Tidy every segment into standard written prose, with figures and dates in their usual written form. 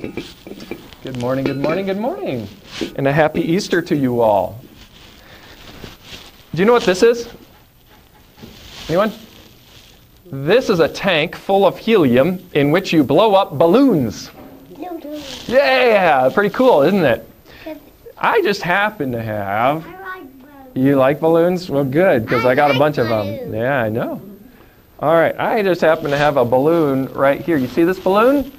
Good morning, good morning, good morning. And a happy Easter to you all. Do you know what this is? Anyone? This is a tank full of helium in which you blow up balloons. Yeah, pretty cool, isn't it? I just happen to have... You like balloons? Well, good, because I got a bunch of them. Yeah, I know. All right, I just happen to have a balloon right here. You see this balloon?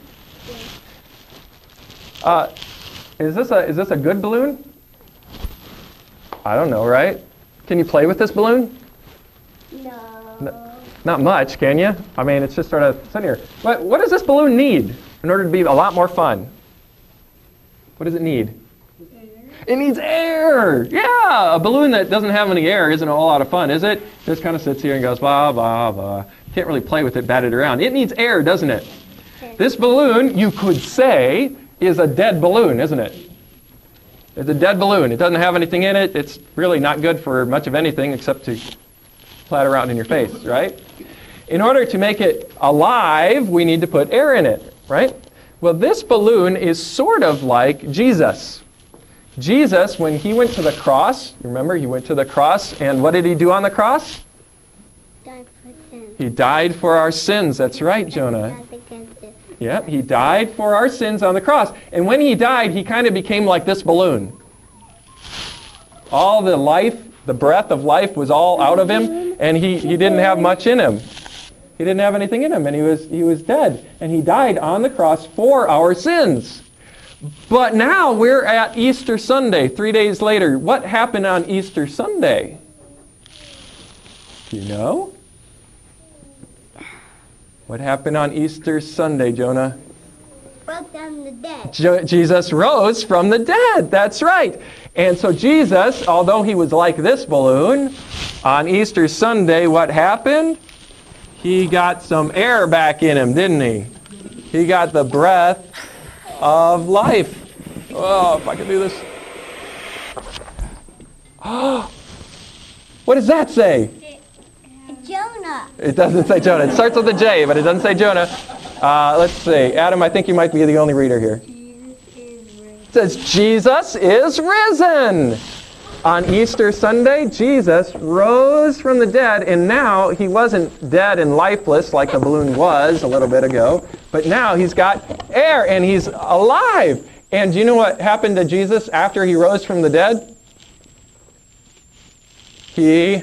Is this a good balloon? I don't know, right? Can you play with this balloon? No. Not much, can you? I mean, it's just sort of sitting here. What does this balloon need in order to be a lot more fun? What does it need? It needs air! Yeah! A balloon that doesn't have any air isn't a whole lot of fun, is it? Just kind of sits here and goes, blah, blah, blah. Can't really play with it, bat it around. It needs air, doesn't it? This balloon, you could say, is a dead balloon, isn't it? It's a dead balloon. It doesn't have anything in it. It's really not good for much of anything except to flat around in your face, right? In order to make it alive, we need to put air in it, right? Well, this balloon is sort of like Jesus. Jesus, when he went to the cross, remember, he went to the cross, and what did he do on the cross? Died for sins. He died for our sins. That's right, Jonah. Yep, he died for our sins on the cross. And when he died, he kind of became like this balloon. All the life, the breath of life was all out of him, and he didn't have much in him. He didn't have anything in him, and he was dead. And he died on the cross for our sins. But now we're at Easter Sunday, 3 days later. What happened on Easter Sunday? Do you know? What happened on Easter Sunday, Jonah? Rose from the dead. Jesus rose from the dead. That's right. And so Jesus, although he was like this balloon, on Easter Sunday, what happened? He got some air back in him, didn't he? He got the breath of life. Oh, if I could do this. Oh, what does that say? Jonah. It doesn't say Jonah. It starts with a J, but it doesn't say Jonah. Let's see. Adam, I think you might be the only reader here. It says, Jesus is risen. On Easter Sunday, Jesus rose from the dead, and now he wasn't dead and lifeless like the balloon was a little bit ago, but now he's got air and he's alive. And do you know what happened to Jesus after he rose from the dead? He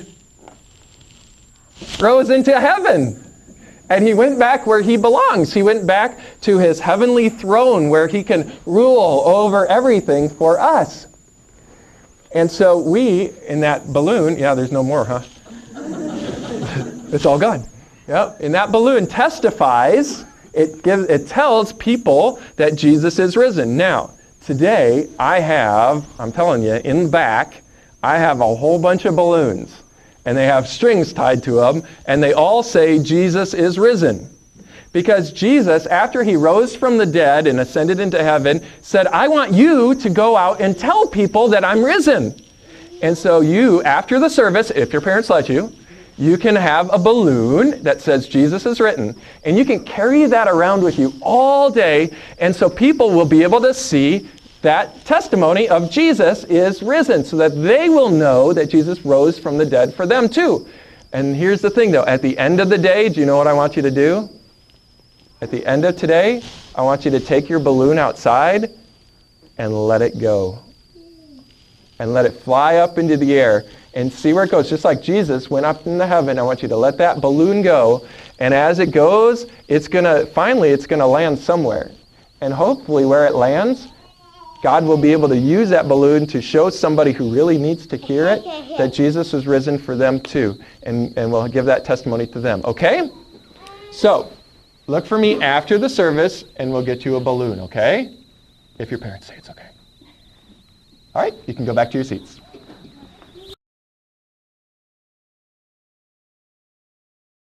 rose into heaven. And he went back where he belongs. He went back to his heavenly throne where he can rule over everything for us. And so we, in that balloon, yeah, there's no more, huh? It's all gone. Yep. And that balloon testifies, it tells people that Jesus is risen. Now, today I'm telling you, in the back, I have a whole bunch of balloons. And they have strings tied to them, and they all say Jesus is risen. Because Jesus, after he rose from the dead and ascended into heaven, said, I want you to go out and tell people that I'm risen. And so you, after the service, if your parents let you, you can have a balloon that says Jesus is risen. And you can carry that around with you all day. And so people will be able to see that testimony of Jesus is risen, so that they will know that Jesus rose from the dead for them too. And here's the thing though, at the end of the day, do you know what I want you to do? At the end of today, I want you to take your balloon outside and let it go. And let it fly up into the air and see where it goes. Just like Jesus went up into heaven, I want you to let that balloon go. And as it goes, finally it's going to land somewhere. And hopefully where it lands, God will be able to use that balloon to show somebody who really needs to hear it that Jesus is risen for them too. And we'll give that testimony to them. Okay? So, look for me after the service and we'll get you a balloon, okay? If your parents say it's okay. All right, you can go back to your seats.